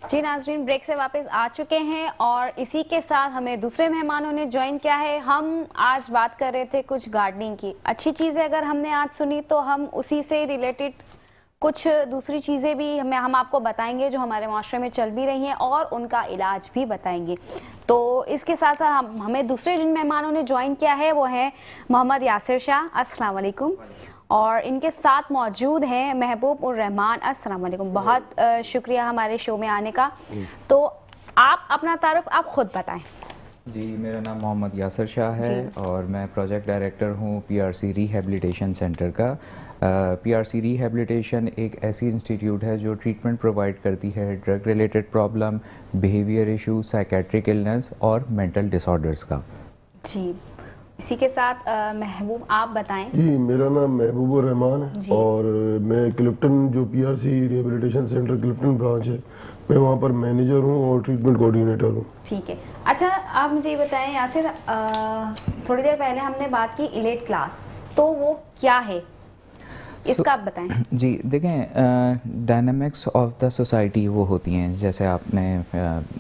जी नाजरीन, ब्रेक से वापस आ चुके हैं और इसी के साथ हमें दूसरे मेहमानों ने ज्वाइन किया है। हम आज बात कर रहे थे कुछ गार्डनिंग की। अच्छी चीज़ें अगर हमने आज सुनी तो हम उसी से रिलेटेड कुछ दूसरी चीज़ें भी हम आपको बताएंगे जो हमारे माशरे में चल भी रही हैं और उनका इलाज भी बताएंगे। तो इसके साथ साथ हमें दूसरे जिन मेहमानों ने ज्वाइन किया है वो है मोहम्मद यासिर शाह, अस्सलाम वालेकुम। और इनके साथ मौजूद हैं महबूब उर रहमान, अस्सलाम वालेकुम। बहुत शुक्रिया हमारे शो में आने का। तो आप अपना तारुफ आप खुद बताएं। जी, मेरा नाम मोहम्मद यासिर शाह है और मैं प्रोजेक्ट डायरेक्टर हूँ पीआरसी रिहेबिलिटेशन सेंटर का। पीआरसी रिहेबिलिटेशन एक ऐसी इंस्टीट्यूट है जो ट्रीटमेंट प्रोवाइड करती है drug related problem, behaviour issue, psychiatric illness और मेंटल डिसऑर्डर्स का। जी, इसी के साथ महबूब आप बताएं। जी, मेरा नाम महबूब रहमान है और मैं क्लिफ्टन जो PRC rehabilitation centre Clifton branch है, मैं वहाँ पर मैनेजर हूँ और ट्रीटमेंट कोऑर्डिनेटर हूँ। ठीक है। अच्छा, आप मुझे ये बताएं यासिर, थोड़ी देर पहले हमने बात की इलीट क्लास, तो वो क्या है इसका आप बताएं। जी देखें, डायनामिक्स ऑफ द सोसाइटी वो होती हैं जैसे आपने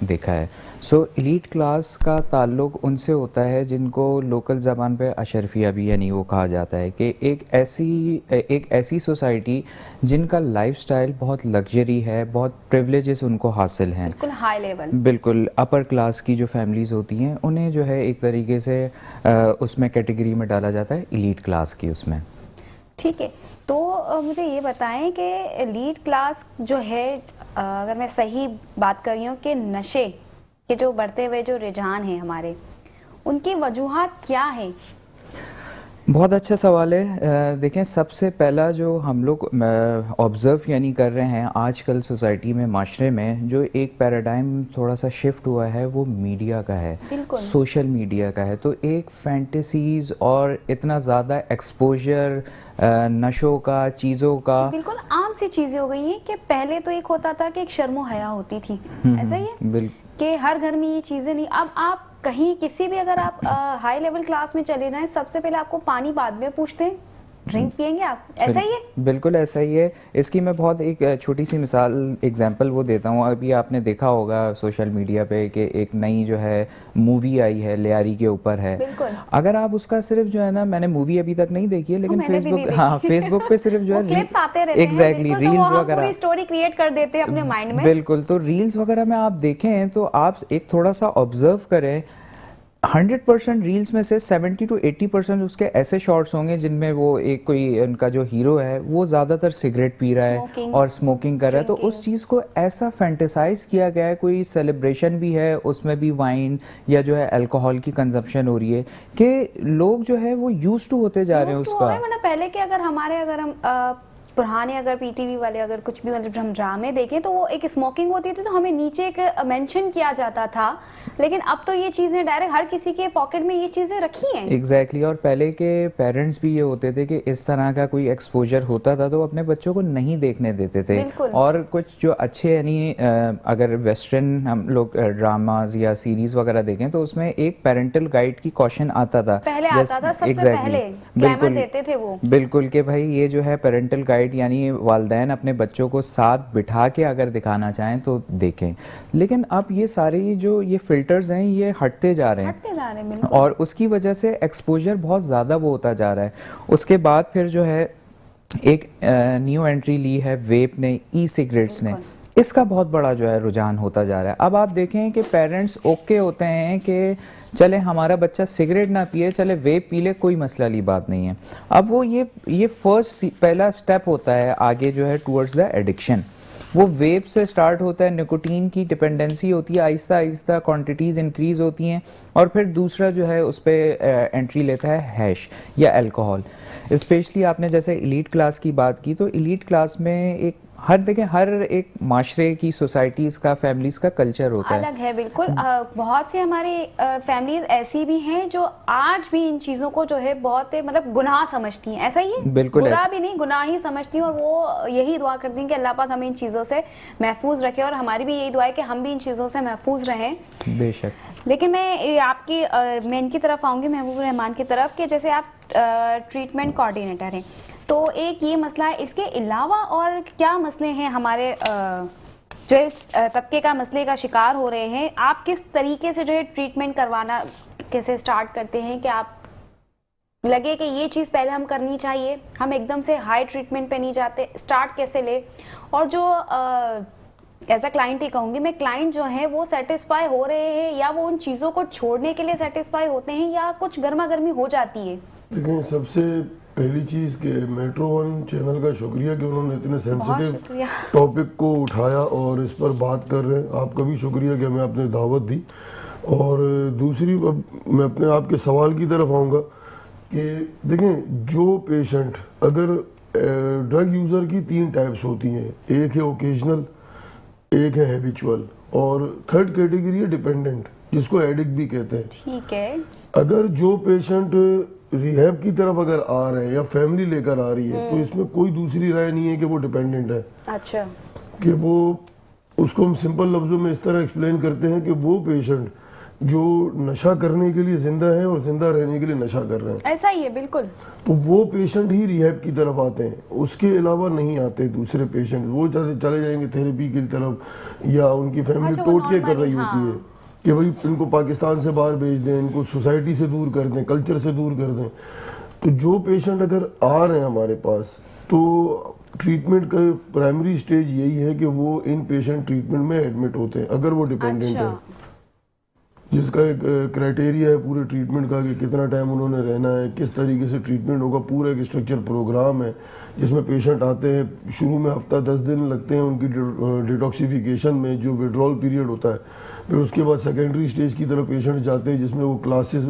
देखा है। सो एलीट क्लास का ताल्लुक उनसे होता है जिनको लोकल ज़बान पे अशरफिया भी यानी वो कहा जाता है कि एक ऐसी सोसाइटी जिनका लाइफस्टाइल बहुत लग्जरी है, बहुत प्रिविलेजेस उनको हासिल हैं, बिल्कुल हाई लेवल, बिल्कुल अपर क्लास की जो फैमिलीज़ होती हैं उन्हें जो है एक तरीके से उसमें कैटेगरी में डाला जाता है एलीट क्लास की उसमें। ठीक है। तो मुझे ये बताएं कि एलीट क्लास जो है, अगर मैं सही बात कर रही हूँ कि नशे के जो बढ़ते हुए जो रुझान हैं हमारे, उनकी वजूहात क्या है? बहुत अच्छा सवाल है। देखें, सबसे पहला जो हम लोग ऑब्ज़र्व यानी कर रहे हैं आजकल सोसाइटी में, माशरे में जो एक पैराडाइम थोड़ा सा शिफ्ट हुआ है वो मीडिया का है, सोशल मीडिया का है। तो एक फैंटेसीज़ और इतना ज़्यादा एक्सपोजर नशों का, चीज़ों का, बिल्कुल आम सी चीज़ें हो गई हैं कि पहले तो एक होता था कि एक शर्मो हया होती थी, ऐसा ही है कि हर घर में ये चीज़ें नहीं। अब आप कहीं किसी भी अगर आप हाई लेवल क्लास में चले जाएं, सबसे पहले आपको पानी बाद में पूछते हैं, ड्रिंक पियेंगे आप, ऐसा ही है? बिल्कुल ऐसा ही है। इसकी मैं बहुत एक छोटी सी मिसाल, एग्जांपल वो देता हूँ। अभी आपने देखा होगा सोशल मीडिया पे कि एक नई जो है मूवी आई है, लियारी के ऊपर है। अगर आप उसका सिर्फ जो है ना, मैंने मूवी अभी तक नहीं देखी है लेकिन फेसबुक पे सिर्फ जो है एग्जैक्टली रील्स वगैरह स्टोरी क्रिएट कर देते हैं अपने माइंड में। बिल्कुल, तो रील्स वगैरह में आप देखें तो आप एक थोड़ा सा ऑब्जर्व करें, 100% रील्स में से 70 to 80% उसके ऐसे शॉट्स होंगे जिनमें वो एक कोई उनका जो हीरो है वो ज़्यादातर सिगरेट पी रहा है और स्मोकिंग कर रहा है। तो उस चीज़ को ऐसा फैंटेसाइज किया गया है, कोई सेलिब्रेशन भी है उसमें भी वाइन या जो है अल्कोहल की कंजप्शन हो रही है कि लोग जो है वो यूज्ड टू होते जा रहे हैं उसका। पहले के अगर हम पुराने अगर पीटीवी वाले अगर कुछ भी मतलब हम ड्रामे देखें तो वो एक स्मोकिंग होती थी तो हमें नीचे एक मेंशन किया जाता था, लेकिन अब तो ये चीजें डायरेक्ट हर किसी के पॉकेट में ये चीजें रखी हैं। एग्जैक्टली और पहले के पेरेंट्स भी ये होते थे कि इस तरह का कोई एक्सपोजर होता था तो अपने बच्चों को नहीं देखने देते थे। और कुछ जो अच्छे यानी अगर वेस्टर्न हम लोग ड्रामाज या सीरीज वगैरह देखें तो उसमें एक पेरेंटल गाइड की कॉशन आता था, पहले आता था, सबसे पहले ग्लैमर देते थे वो। बिल्कुल कि भाई ये जो है पेरेंटल गाइड यानी वालिदैन अपने बच्चों को साथ बिठा के अगर दिखाना चाहें तो देखें। लेकिन अब ये सारे जो ये फिल्टर्स हैं ये हटते जा रहे हैं और उसकी वजह से एक्सपोजर बहुत ज़्यादा वो होता जा रहा है। उसके बाद फिर जो है एक न्यू एंट्री ली है वेप ने, ई सिगरेट्स ने, इसका बहुत बड़ा जो है रुझान होता जा रहा है। अब आप देखें कि पेरेंट्स ओके होते हैं कि चले हमारा बच्चा सिगरेट ना पिए, चले वेप पी ले, कोई मसला वाली बात नहीं है। अब वो ये पहला स्टेप होता है आगे जो है टुवर्ड्स द एडिक्शन। वो वेप से स्टार्ट होता है, निकोटीन की डिपेंडेंसी होती है, आहिस्ता आहिस्ता क्वांटिटीज़ इंक्रीज होती हैं और फिर दूसरा जो है उस पर एंट्री लेता है हैश या अल्कोहल। स्पेशली आपने जैसे एलीट क्लास की बात की तो एलीट क्लास में एक हर एक माशरे की, सोसाइटीज़ का, फैमिलीज़ का कल्चर होता है, अलग है। बिल्कुल बहुत सी हमारी फैमिलीज ऐसी भी हैं जो आज भी इन चीज़ों को जो है बहुत मतलब गुनाह समझती हैं, ऐसा ही है? बिल्कुल बुरा भी नहीं, गुनाह ही समझती हैं और वो यही दुआ करती हैं कि अल्लाह पाक हमें इन चीज़ों से महफूज रखे और हमारी भी यही दुआ है कि हम भी इन चीज़ों से महफूज रहें। बेशक। लेकिन मैं इनकी तरफ आऊँगी, महबूब रहमान की तरफ, कि जैसे आप ट्रीटमेंट कोऑर्डिनेटर हैं तो एक ये मसला है, इसके अलावा और क्या मसले हैं हमारे जो इस तबके का मसले का शिकार हो रहे हैं, आप किस तरीके से जो है ट्रीटमेंट करवाना कैसे स्टार्ट करते हैं कि आप लगे कि ये चीज़ पहले हम करनी चाहिए, हम एकदम से हाई ट्रीटमेंट पे नहीं जाते, स्टार्ट कैसे ले? और जो एज अ क्लाइंट ही कहूँगी मैं, क्लाइंट जो है वो सेटिस्फाई हो रहे हैं या वो उन चीज़ों को छोड़ने के लिए सेटिस्फाई होते हैं या कुछ गर्मा गर्मी हो जाती है? देखिए, सबसे पहली चीज़ के मेट्रो वन चैनल का शुक्रिया कि उन्होंने इतने सेंसिटिव शुक्रिया। टॉपिक को उठाया और इस पर बात कर रहे हैं। आपका भी शुक्रिया कि हमें आपने दावत दी। और दूसरी, अब मैं अपने आपके सवाल की तरफ आऊँगा कि देखें, जो पेशेंट अगर ड्रग यूज़र की 3 टाइप्स होती हैं, एक है ओकेजनल, एक है हैबिचुअल और थर्ड कैटेगरी है डिपेंडेंट, जिसको एडिक्ट भी कहते हैं। ठीक है। अगर जो पेशेंट रिहैब की तरफ अगर आ रहे हैं या फैमिली लेकर आ रही है, तो इसमें कोई दूसरी राय नहीं है कि वो डिपेंडेंट है। अच्छा। कि वो, उसको हम सिंपल लफ्जों में इस तरह एक्सप्लेन करते हैं कि वो पेशेंट जो नशा करने के लिए जिंदा है और जिंदा रहने के लिए नशा कर रहे हैं, ऐसा ही है बिल्कुल। तो वो पेशेंट ही रिहैब की तरफ आते हैं, उसके अलावा नहीं आते दूसरे पेशेंट। वो चले जाएंगे थेरेपी की तरफ या उनकी फैमिली अच्छा, वो टोट के कर रही normally, होती है कि भाई इनको पाकिस्तान से बाहर भेज दें, इनको सोसाइटी से दूर कर दें, कल्चर से दूर कर दें। तो जो पेशेंट अगर आ रहे हैं हमारे पास, तो ट्रीटमेंट का प्राइमरी स्टेज यही है कि वो इन पेशेंट ट्रीटमेंट में एडमिट होते हैं अगर वो डिपेंडेंट अच्छा। है, जिसका एक क्राइटेरिया है पूरे ट्रीटमेंट का कि कितना टाइम उन्होंने रहना है, किस तरीके से ट्रीटमेंट होगा। पूरा एक स्ट्रक्चर प्रोग्राम है जिसमें पेशेंट आते हैं, शुरू में हफ्ता 10 दिन लगते हैं उनकी डिटॉक्सिफिकेशन में, जो विड्रॉल पीरियड होता है। फिर उसके बाद सेकेंडरी स्टेज की तरफ पेशेंट जाते हैं जिसमें वो क्लासेस,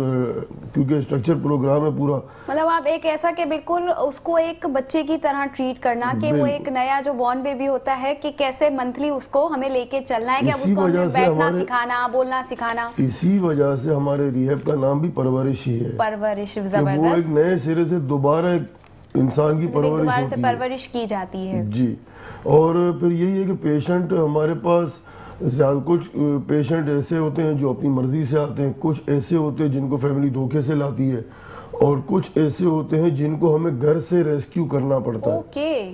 क्योंकि स्ट्रक्चर प्रोग्राम है पूरा। मतलब आप एक ऐसा कि बिल्कुल उसको एक बच्चे की तरह ट्रीट करना, कि वो एक नया जो बॉर्न बेबी होता है कि कैसे मंथली उसको हमें लेके चलना है, कि अब इसी उसको हमें वजह से बैठना हमारे- सिखाना, बोलना सिखाना। इसी वजह से हमारे रिहैब का नाम भी परवरिश ही है, परवरिश कि वो जबरदस्त, एक नए सिरे से दोबारा एक इंसान की परवरिश दोबारा से होती है। परवरिश की जाती है। जी। और फिर यही है कि पेशेंट हमारे पास ज़्यादा, कुछ पेशेंट ऐसे होते हैं जो अपनी मर्जी से आते हैं, कुछ ऐसे होते हैं जिनको फैमिली धोखे से लाती है, और कुछ ऐसे होते हैं जिनको हमें घर से रेस्क्यू करना पड़ता है। ओके।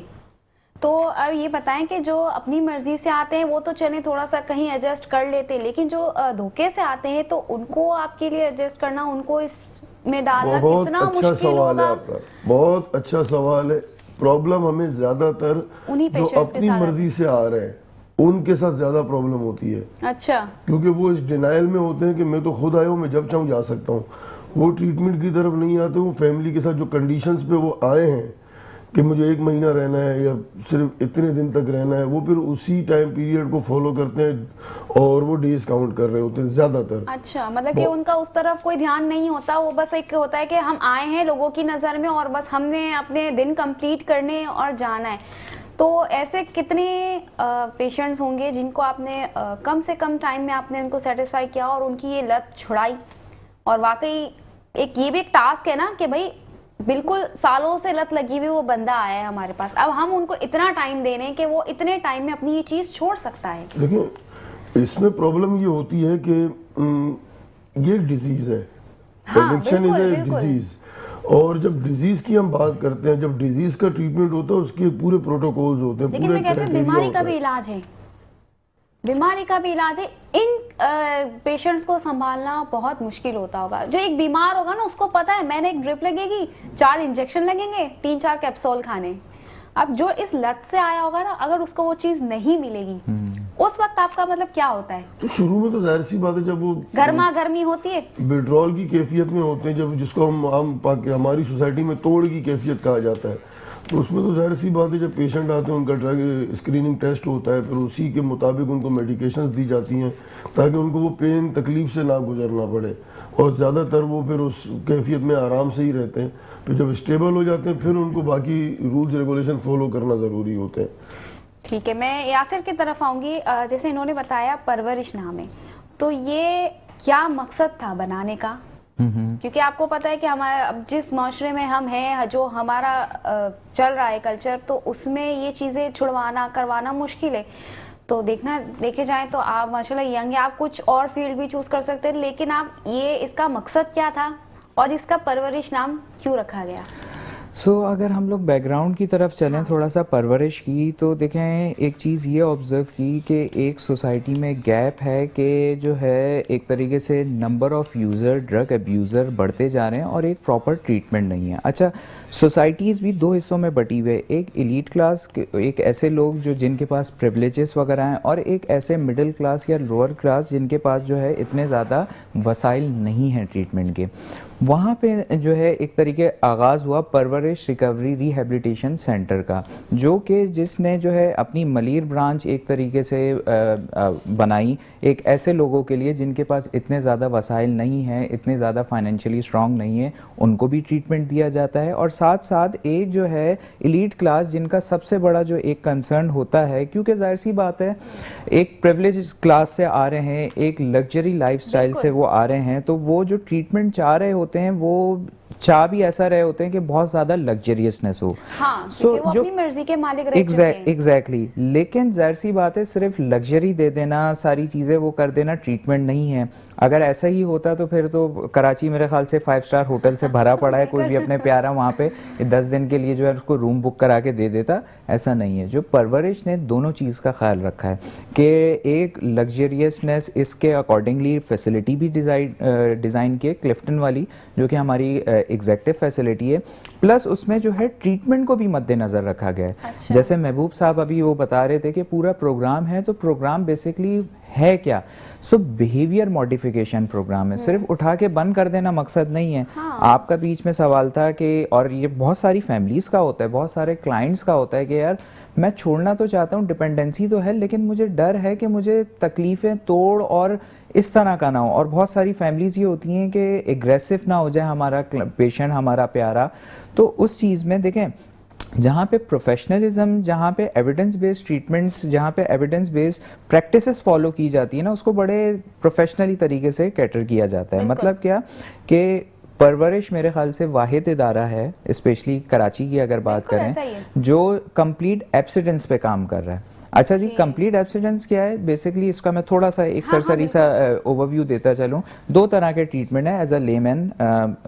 तो अब ये बताएं कि जो अपनी मर्जी से आते हैं वो तो चले थोड़ा सा कहीं एडजस्ट कर लेते हैं, लेकिन जो धोखे से आते हैं तो उनको आपके लिए एडजस्ट करना, उनको इसमें डालना बहुत कितना अच्छा मुश्किल सवाल होगा? है आपका, बहुत अच्छा सवाल है। प्रॉब्लम हमें ज्यादातर उन्हीं जो patients के अपनी साथ मर्जी से आ रहे हैं उनके साथ ज्यादा प्रॉब्लम होती है, अच्छा। क्योंकि वो इस डिनाइल में होते हैं कि मैं तो खुद आया हूँ, मैं जब चाहूँ जा सकता हूँ। वो ट्रीटमेंट की तरफ नहीं आते, वो फैमिली के साथ जो कंडीशंस पे वो आए हैं कि मुझे 1 महीना रहना है या सिर्फ इतने दिन तक रहना है, वो फिर उसी टाइम पीरियड को फॉलो करते हैं और वो डेज काउंट कर रहे होते हैं ज्यादातर। अच्छा, मतलब कि उनका उस तरफ कोई ध्यान नहीं होता, वो बस एक होता है कि हम आए हैं लोगों की नज़र में और बस हमने अपने दिन कंप्लीट करने और जाना है। तो ऐसे कितने पेशेंट्स होंगे जिनको आपने कम से कम टाइम में आपने उनको सेटिस्फाई किया और उनकी ये लत छुड़ाई? और वाकई एक ये भी एक टास्क है ना कि भाई बिल्कुल सालों से लत लगी हुई वो बंदा आया है हमारे पास, अब हम उनको इतना टाइम दे रहे हैं कि वो इतने टाइम में अपनी ये चीज छोड़ सकता है। देखिए, इसमें प्रॉब्लम ये होती है कि ये एक डिजीज है, हाँ, एडिक्शन इज ए बिल्कुल। डिजीज। और जब डिजीज की हम बात करते हैं, जब डिजीज का ट्रीटमेंट होता है उसके पूरे प्रोटोकॉल्स होते हैं, लेकिन पूरे मैं कहती हूँ criteria बीमारी होता का भी है। इलाज है, बीमारी का भी इलाज है। इन पेशेंट्स को संभालना बहुत मुश्किल होता होगा। जो एक बीमार होगा ना उसको पता है मैंने एक ड्रिप लगेगी, 4 इंजेक्शन लगेंगे, 3-4 कैप्सूल खाने। अब जो इस लत से आया होगा ना, अगर उसको वो चीज नहीं मिलेगी उस वक्त आपका मतलब क्या होता है? तो शुरू में तो जाहिर सी बात है, जब वो गर्मा गर्मी होती है, विड्रॉल की कैफियत में होते हैं, जब जिसको हम हमारी सोसाइटी में तोड़ की कैफियत कहा जाता है, तो उसमें तो जाहिर सी बात है जब पेशेंट आते हैं उनका ड्रग स्क्रीनिंग टेस्ट होता है, फिर उसी के मुताबिक उनको मेडिकेशंस दी जाती हैं ताकि उनको वो पेन तकलीफ से ना गुजरना पड़े, और ज़्यादातर वो फिर उस कैफियत में आराम से ही रहते हैं। फिर जब स्टेबल हो जाते हैं फिर उनको बाकी रूल्स रेगुलेशन फॉलो करना ज़रूरी होते हैं। ठीक है, मैं यासिर की तरफ आऊंगी। जैसे इन्होंने बताया परवरिश नाम है, तो ये क्या मकसद था बनाने का? क्योंकि आपको पता है कि हमारे अब जिस माशरे में हम हैं, जो हमारा चल रहा है कल्चर, तो उसमें ये चीज़ें छुड़वाना करवाना मुश्किल है। तो देखे जाए तो आप माशाल्लाह यंग है, आप कुछ और फील्ड भी चूज कर सकते हैं, लेकिन आप ये इसका मकसद क्या था और इसका परवरिश नाम क्यों रखा गया? अगर हम लोग बैकग्राउंड की तरफ चलें, हाँ। थोड़ा सा परवरिश की, तो देखें एक चीज़ ये ऑब्ज़र्व की कि एक सोसाइटी में गैप है कि जो है एक तरीके से number of user, drug abuser बढ़ते जा रहे हैं और एक प्रॉपर ट्रीटमेंट नहीं है। अच्छा, सोसाइटीज़ भी दो हिस्सों में बटी हुई है, एक एलीट क्लास, एक ऐसे लोग जो जिनके पास प्रिविलेजेस वगैरह हैं, और एक ऐसे मिडिल क्लास या लोअर क्लास जिनके पास जो है इतने ज़्यादा वसाइल नहीं हैं ट्रीटमेंट के। वहाँ पे जो है एक तरीके आगाज़ हुआ परवरिश रिकवरी रिहेबिलिटेशन सेंटर का, जो कि जिसने जो है अपनी मलीर ब्रांच एक तरीके से बनाई एक ऐसे लोगों के लिए जिनके पास इतने ज़्यादा वसाइल नहीं हैं, इतने ज़्यादा फाइनेंशियली स्ट्रॉन्ग नहीं है, उनको भी ट्रीटमेंट दिया जाता है। और साथ साथ एक जो है एलीट क्लास जिनका सबसे बड़ा जो एक कंसर्न होता है, क्योंकि जाहिर सी बात है एक प्रिविलेज क्लास से आ रहे हैं, एक लग्जरी लाइफस्टाइल से वो आ रहे हैं, तो वो जो ट्रीटमेंट चाह रहे होते हैं वो चाह भी ऐसा रहे होते हैं कि बहुत ज़्यादा लग्जरियसनेस हो। हाँ, क्योंकि वो अपनी मर्जी के मालिक रह चुके हैं। एग्जैक्टली। लेकिन जाहिर सी बात है सिर्फ लग्जरी दे देना, सारी चीज़ें वो कर देना ट्रीटमेंट नहीं है। अगर ऐसा ही होता तो फिर तो कराची मेरे ख्याल से 5 स्टार होटल से भरा पड़ा है, कोई भी अपने प्यारा वहाँ पे 10 दिन के लिए जो है उसको रूम बुक करा के दे देता। ऐसा नहीं है। जो परवरिश ने दोनों चीज़ का ख्याल रखा है कि एक लग्जरियसनेस, इसके अकॉर्डिंगली फैसिलिटी भी डिज़ाइन किए, क्लिफ्टन वाली जो कि हमारी एग्जेक्टिव फैसिलिटी है, प्लस उसमें जो है ट्रीटमेंट को भी मद्देनज़र रखा गया है। अच्छा। जैसे महबूब साहब अभी वो बता रहे थे कि पूरा प्रोग्राम है, तो प्रोग्राम बेसिकली है क्या? बिहेवियर मॉडिफिकेशन प्रोग्राम है। सिर्फ उठा के बंद कर देना मकसद नहीं है। हाँ। आपका बीच में सवाल था कि, और ये बहुत सारी फैमिलीज का होता है, बहुत सारे क्लाइंट्स का होता है कि यार मैं छोड़ना तो चाहता हूँ, डिपेंडेंसी तो है, लेकिन मुझे डर है कि मुझे तकलीफ़ें तोड़ और इस तरह का ना हो। और बहुत सारी फैमिलीज ये होती हैं कि एग्रेसिव ना हो जाए हमारा पेशेंट, हमारा प्यारा। तो उस चीज़ में देखें, जहाँ पे प्रोफेशनलिज्म, जहाँ पे एविडेंस बेस्ड ट्रीटमेंट्स, जहाँ पे एविडेंस बेस्ड प्रैक्टिसेस फॉलो की जाती है ना, उसको बड़े प्रोफेशनली तरीके से कैटर किया जाता है। मतलब क्या कि परवरिश मेरे ख्याल से वाहिद इदारा है, स्पेशली कराची की अगर बात करें, जो कंप्लीट एब्सिडेंस पे काम कर रहा है। अच्छा जी, कंप्लीट एब्सिडेंस क्या है? बेसिकली इसका मैं थोड़ा सा एक सरसरी सा ओवरव्यू देता चलूँ। दो तरह के ट्रीटमेंट है एज अ लेमैन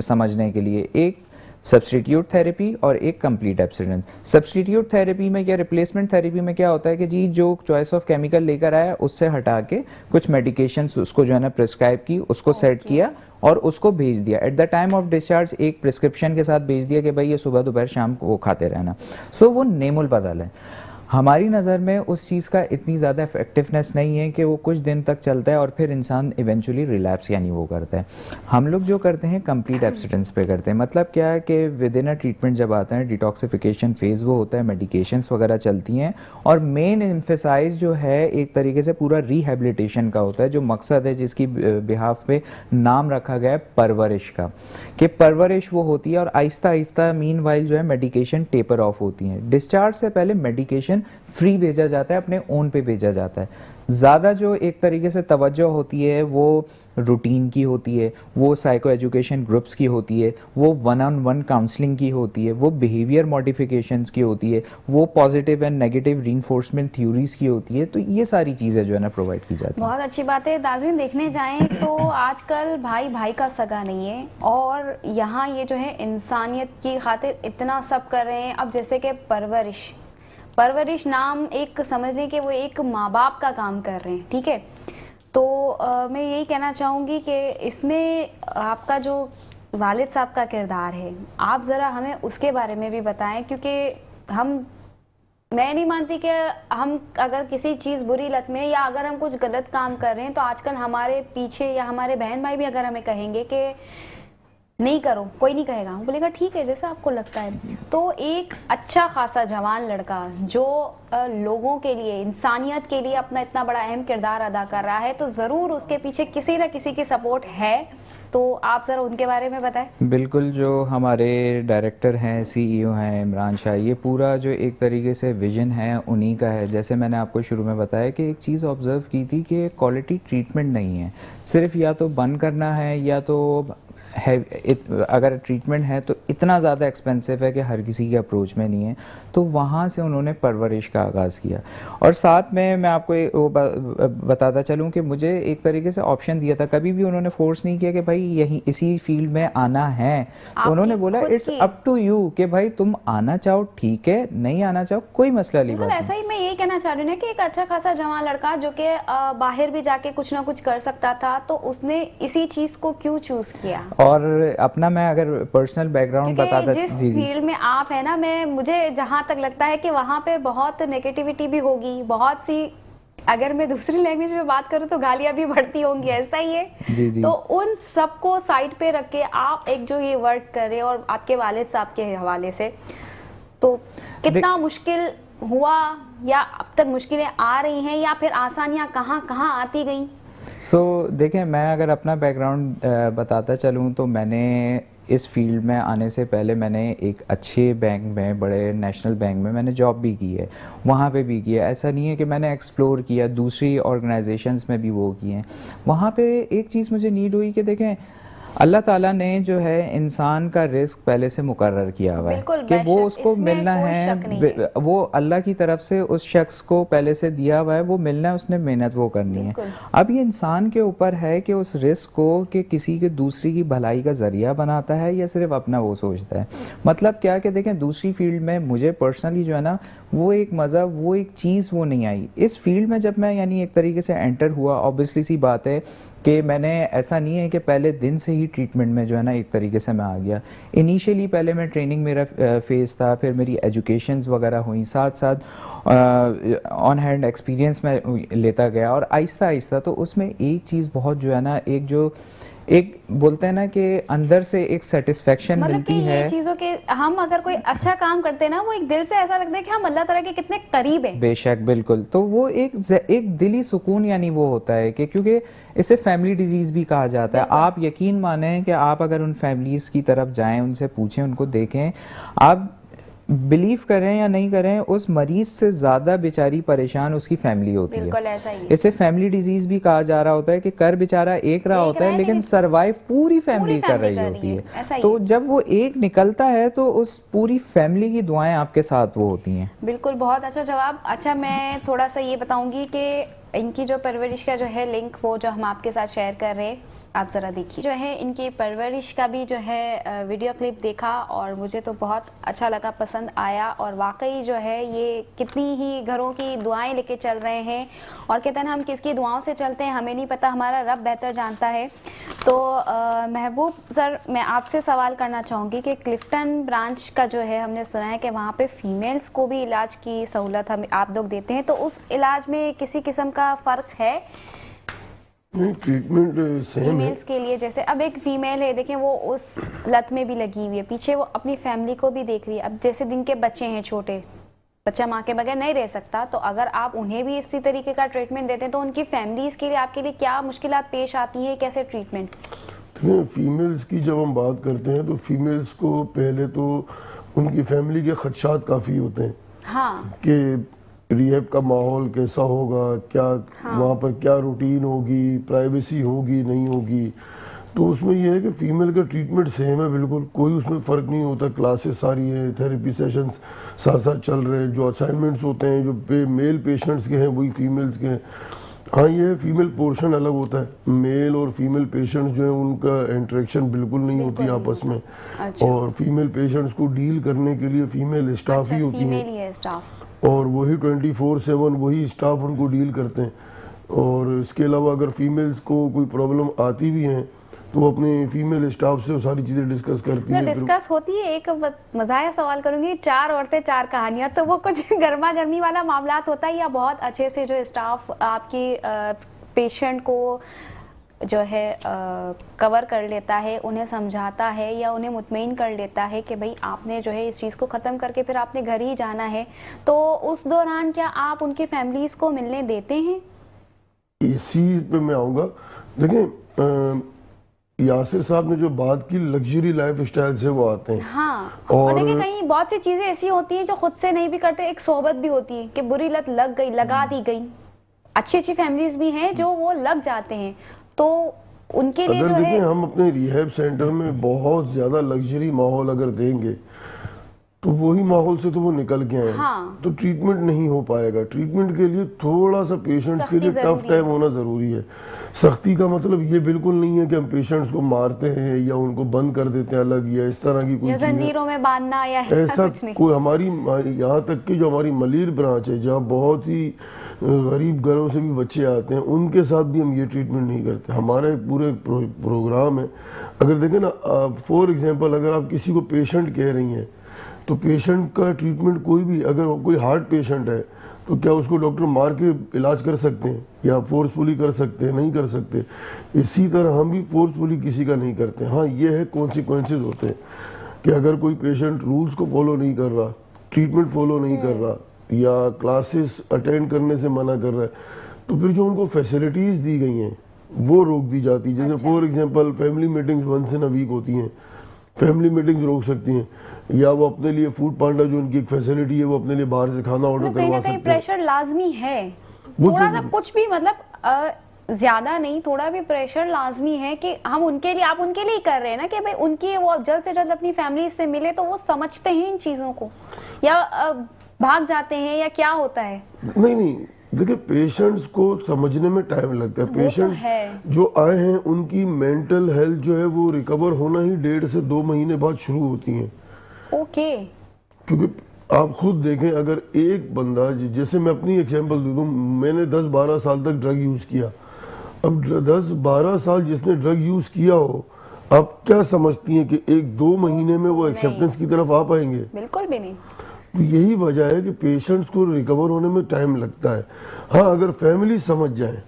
समझने के लिए, एक सब्सटीट्यूट थेरेपी और एक कंप्लीट एब्सिडेंस। सब्सटीट्यूट थेरेपी में या रिप्लेसमेंट थेरेपी में क्या होता है कि जी जो चॉइस ऑफ केमिकल लेकर आया उससे हटा के कुछ मेडिकेशंस उसको जो है ना प्रिस्क्राइब की, उसको सेट किया और उसको भेज दिया। At the time of discharge एक प्रिस्क्रिप्शन के साथ भेज दिया कि भाई ये सुबह दोपहर शाम को वो खाते रहना। वो नेमुल बदल है। हमारी नज़र में उस चीज़ का इतनी ज़्यादा इफेक्टिवनेस नहीं है कि वो कुछ दिन तक चलता है और फिर इंसान इवेंचुअली रिलैप्स यानी वो करता है। हम लोग जो करते हैं कंप्लीट एब्सिडेंस पे करते हैं। मतलब क्या है कि विद इन अ ट्रीटमेंट जब आता है, डिटॉक्सिफिकेशन फेज़ वो होता है, मेडिकेशंस वगैरह चलती हैं, और मेन एम्फेसाइज जो है एक तरीके से पूरा रिहेबिलिटेशन का होता है, जो मकसद है जिसकी बिहाफ पे नाम रखा गया है परवरिश का, कि परवरिश वो होती है और आहिस्ता आहिस्ता मीनवाइल जो है मेडिकेशन टेपर ऑफ होती हैं। डिस्चार्ज से पहले मेडिकेशन फ्री भेजा जाता है, अपने ओन पे भेजा जाता है। ज़्यादा जो एक तरीके से तवज्जो होती है वो रूटीन की होती है, वो साइको एजुकेशन ग्रुप्स की होती है, वो 1-on-1 काउंसलिंग की होती है, वो बिहेवियर मॉडिफिकेशंस की होती है, वो positive and negative reinforcement theories की होती है। तो ये सारी चीज़ें जो है ना प्रोवाइड की जाती है। बहुत अच्छी बात है। नाज़रीन, देखने जाएं तो आजकल भाई भाई का सगा नहीं है, और यहाँ ये जो है इंसानियत की खातिर इतना सब कर रहे हैं। अब जैसे कि परवरिश नाम एक समझ लें कि वो एक माँ बाप का काम कर रहे हैं, ठीक है। तो मैं यही कहना चाहूँगी कि इसमें आपका जो वालिद साहब का किरदार है, आप ज़रा हमें उसके बारे में भी बताएं, क्योंकि मैं नहीं मानती कि हम अगर किसी चीज़ बुरी लत में, या अगर हम कुछ गलत काम कर रहे हैं, तो आजकल हमारे पीछे या हमारे बहन भाई भी अगर हमें कहेंगे कि नहीं करो, कोई नहीं कहेगा, वो बोलेगा ठीक है जैसा आपको लगता है। तो एक अच्छा खासा जवान लड़का जो लोगों के लिए, इंसानियत के लिए अपना इतना बड़ा अहम किरदार अदा कर रहा है, तो ज़रूर उसके पीछे किसी न किसी की सपोर्ट है। तो आप ज़रा उनके बारे में बताएं। बिल्कुल, जो हमारे डायरेक्टर हैं, सीईओ हैं इमरान शाह, ये पूरा जो एक तरीके से विजन है उन्हीं का है। जैसे मैंने आपको शुरू में बताया कि एक चीज़ ऑब्ज़र्व की थी कि क्वालिटी ट्रीटमेंट नहीं है, सिर्फ या तो बंद करना है या तो अगर ट्रीटमेंट है तो इतना ज़्यादा एक्सपेंसिव है कि हर किसी के अप्रोच में नहीं है। तो वहाँ से उन्होंने परवरिश का आगाज़ किया। और साथ में मैं आपको वो बताता चलूँ कि मुझे एक तरीके से ऑप्शन दिया था, कभी भी उन्होंने फोर्स नहीं किया कि भाई यही इसी फील्ड में आना है। तो उन्होंने बोला इट्स अप टू यू कि भाई तुम आना चाहो ठीक है, नहीं आना चाहो कोई मसला नहीं। बिल्कुल ऐसा ही मैं यही कहना चाह रही हूँ कि एक अच्छा खासा जवान लड़का जो कि बाहर भी जाके कुछ ना कुछ कर सकता था, तो उसने इसी चीज को क्यों चूज किया। और अपना मैं अगर पर्सनल बैकग्राउंड बताता, जिस फील्ड में आप है ना, मुझे जहां तक लगता है कि वहां पे बहुत नेगेटिविटी भी होगी, बहुत सी, अगर मैं दूसरी लैंग्वेज में बात करूं तो गालियां भी बढ़ती होंगी, ऐसा ही है। जी जी। तो उन सबको साइड पे रख के आप एक जो ये वर्क कर रहे और आपके वालिद साहब के हवाले से, तो कितना मुश्किल हुआ या अब तक मुश्किलें आ रही हैं या फिर आसानियां कहाँ कहाँ आती गई। देखें, मैं अगर अपना बैकग्राउंड बताता चलूँ तो मैंने इस फील्ड में आने से पहले मैंने एक अच्छे बैंक में, बड़े नेशनल बैंक में मैंने जॉब भी की है, वहाँ पे भी किया। ऐसा नहीं है कि मैंने एक्सप्लोर किया, दूसरी ऑर्गेनाइजेशंस में भी वो किए हैं। वहाँ पे एक चीज़ मुझे नीड हुई कि देखें अल्लाह ताला ने जो है इंसान का रिस्क पहले से मुकर्रर किया हुआ है कि वो उसको मिलना है, वो अल्लाह की तरफ से उस शख्स को पहले से दिया हुआ है, वो मिलना है, उसने मेहनत वो करनी है। अब ये इंसान के ऊपर है कि उस रिस्क को कि किसी के दूसरी की भलाई का जरिया बनाता है या सिर्फ अपना वो सोचता है। मतलब क्या कि देखें दूसरी फील्ड में मुझे पर्सनली जो है ना वो एक मज़ा, वो एक चीज़ वो नहीं आई। इस फील्ड में जब मैं यानी एक तरीके से एंटर हुआ, ऑब्वियसली सी बात है कि मैंने, ऐसा नहीं है कि पहले दिन से ही ट्रीटमेंट में जो है ना एक तरीके से मैं आ गया। इनिशियली पहले मैं ट्रेनिंग, मेरा फेज़ था, फिर मेरी एजुकेशंस वगैरह हुई, साथ साथ ऑन हैंड एक्सपीरियंस में लेता गया और आहिस्ता आहिस्ता तो उसमें एक चीज़ बहुत जो है ना, एक बोलते हैं ना कि अंदर से एक सेटिस्फेक्शन मिलती है। ये चीजों के हम अगर कोई अच्छा काम करते हैं ना, वो एक दिल से ऐसा लगता है कि हम अल्लाह ताला के कितने करीब हैं। बेशक, बिल्कुल। तो वो एक दिली सुकून यानी वो होता है कि क्योंकि इसे फैमिली डिजीज भी कहा जाता है। आप यकीन माने कि आप अगर उन फैमिलीज की तरफ जाएं, उनसे पूछें, उनको देखें, आप बिलीव करें या नहीं करें, उस मरीज से ज्यादा बेचारी परेशान उसकी फैमिली होती है। ऐसा ही है। इसे फैमिली डिजीज भी कहा जा रहा होता है कि कर बेचारा एक रहा होता है लेकिन सरवाइव पूरी फैमिली कर रही होती है। तो जब वो एक निकलता है तो उस पूरी फैमिली की दुआएं आपके साथ वो होती हैं। बिल्कुल, बहुत अच्छा जवाब। अच्छा, मैं थोड़ा सा ये बताऊंगी कि इनकी जो परवरिश का जो है लिंक, वो जो हम आपके साथ शेयर कर रहे हैं, आप ज़रा देखिए। जो है इनकी परवरिश का भी जो है वीडियो क्लिप देखा और मुझे तो बहुत अच्छा लगा, पसंद आया। और वाकई जो है ये कितनी ही घरों की दुआएं लेके चल रहे हैं। और कहते हैं ना, हम किसकी दुआओं से चलते हैं हमें नहीं पता, हमारा रब बेहतर जानता है। तो महबूब सर, मैं आपसे सवाल करना चाहूँगी कि क्लिफ्टन ब्रांच का जो है, हमने सुना है कि वहाँ पे फीमेल्स को भी इलाज की सहूलत हम आप लोग देते हैं, तो उस इलाज में किसी किस्म का फ़र्क है? नहीं, ट्रीटमेंट सेम है फीमेल्स के लिए। जैसे अब एक फीमेल है, देखें वो उस लत में भी लगी हुई है, पीछे वो अपनी फैमिली को भी देख रही है। अब जैसे दिन के बच्चे हैं छोटे, बच्चा माँ के बगैर नहीं रह सकता, तो अगर आप उन्हें भी इसी तरीके का ट्रीटमेंट देते हैं तो उनकी फैमिलीज के लिए आपके लिए क्या मुश्किलात पेश आती है, कैसे ट्रीटमेंट? फीमेल्स की जब हम बात करते हैं तो फीमेल्स को पहले तो उनकी फैमिली के खदशात काफ़ी होते हैं। हाँ। कि रिहैब का माहौल कैसा होगा, क्या वहाँ पर क्या रूटीन होगी, प्राइवेसी होगी नहीं होगी। तो उसमें यह है कि फ़ीमेल का ट्रीटमेंट सेम है, बिल्कुल कोई उसमें फ़र्क नहीं होता। क्लासेस सारी हैं, थेरेपी सेशंस साथ साथ चल रहे हैं, जो असाइनमेंट्स होते हैं जो मेल पेशेंट्स के हैं वही फीमेल्स के हैं। हाँ, ये फीमेल पोर्शन अलग होता है, मेल और फीमेल पेशेंट्स जो है उनका इंटरेक्शन बिल्कुल नहीं होती आपस में। अच्छा। और फीमेल पेशेंट्स को डील करने के लिए फीमेल स्टाफ ही होती है और वही 24/7 वही स्टाफ उनको डील करते हैं। और इसके अलावा अगर फीमेल्स को कोई प्रॉब्लम आती भी हैं तो वो अपने फीमेल स्टाफ से वो सारी चीज़ें डिस्कस करती हैं। डिस्कस होती है। एक मज़ाया सवाल करूंगी, 4 औरतें 4 कहानियां, तो वो कुछ गर्मा गर्मी वाला मामला होता है या बहुत अच्छे से जो स्टाफ आपकी पेशेंट को जो है कवर कर लेता है, उन्हें समझाता है या उन्हें मुतमईन कर लेता है कि भाई आपने जो है इस चीज़ को ख़त्म करके फिर आपने घर ही जाना है, तो उस दौरान क्या आप उनकी फैमिलीज़ को मिलने देते हैं? इसी पे मैं आऊँगा। देखें, यासिर साहब ने जो बात की लग्जरी लाइफ स्टाइल से वो आते हैं। हाँ, और देखिए कहीं बहुत सी चीज़ें ऐसी होती हैं जो खुद से नहीं भी करते, एक सोहबत भी होती है कि बुरी लत लग गई, लगा दी गई। अच्छी अच्छी फैमिलीज भी हैं जो वो लग जाते हैं, तो उनके लिए अगर जो देखें है हम अपने रिहैब सेंटर में बहुत ज्यादा लग्जरी माहौल अगर देंगे तो वही माहौल से तो वो निकल के आए हाँ। तो ट्रीटमेंट नहीं हो पाएगा। ट्रीटमेंट के लिए थोड़ा सा पेशेंट्स के सख्ती लिए टफ जरूरी है। टाइम होना जरूरी है। सख्ती का मतलब ये बिल्कुल नहीं है कि हम पेशेंट्स को मारते हैं या उनको बंद कर देते हैं अलग या इस तरह की कोई या चीज़ है। जंजीरों में बांधना या ऐसा कुछ नहीं। कोई हमारी यहाँ तक कि जो हमारी मलीर ब्रांच है जहाँ बहुत ही गरीब घरों से भी बच्चे आते हैं उनके साथ भी हम ये ट्रीटमेंट नहीं करते। हमारे पूरे प्रोग्राम है। अगर देखें ना फॉर एग्जांपल अगर आप किसी को पेशेंट कह रही हैं तो पेशेंट का ट्रीटमेंट कोई भी अगर कोई हार्ट पेशेंट है तो क्या उसको डॉक्टर मार के इलाज कर सकते हैं या फोर्सफुली कर सकते हैं? नहीं कर सकते। इसी तरह हम भी फोर्सफुली किसी का नहीं करते। हाँ ये है कॉन्सिक्वेंसेज होते हैं कि अगर कोई पेशेंट रूल्स को फॉलो नहीं कर रहा, ट्रीटमेंट फॉलो नहीं कर रहा या क्लासेस अटेंड करने से मना कर रहा है तो फिर जो उनको फैसिलिटीज़ दी गई हैं वो रोक दी जाती है। जैसे for example family meetings once in a week होती हैं, फैमिली मीटिंग्स रोक सकती हैं या वो अपने लिए फूड पांडा जो उनकी एक फैसिलिटी है वो अपने लिए बाहर से खाना ऑर्डर कहीं करवा ना कहीं सकते हैं। प्रेशर लाजमी है, वो थोड़ा सा जरूरी- कुछ भी मतलब ज्यादा नहीं, थोड़ा भी प्रेशर लाजमी है कि हम उनके लिए, आप उनके लिए ही कर रहे हैं ना कि भाई उनकी वो जल्द से जल्द अपनी फैमिली से मिले तो वो समझते हैं इन चीजों को या भाग जाते हैं या क्या होता है? नहीं देखिए पेशेंट्स को समझने में टाइम लगता है। वो तो पेशेंट्स है। जो आए हैं उनकी मेंटल हेल्थ जो है वो रिकवर होना ही 1.5 से 2 महीने बाद शुरू होती है। ओके। क्योंकि आप खुद देखें अगर एक बंदा जैसे मैं अपनी एग्जांपल दे दूं, मैंने 10-12 साल तक ड्रग यूज़ किया। अब 10-12 साल जिसने ड्रग यूज़ किया हो आप क्या समझती हैं कि 1-2 महीने में वो एक्सेप्टेंस की तरफ आ पाएंगे? बिल्कुल भी नहीं। तो यही वजह है कि पेशेंट्स को रिकवर होने में टाइम लगता है। हाँ अगर फैमिली समझ जाए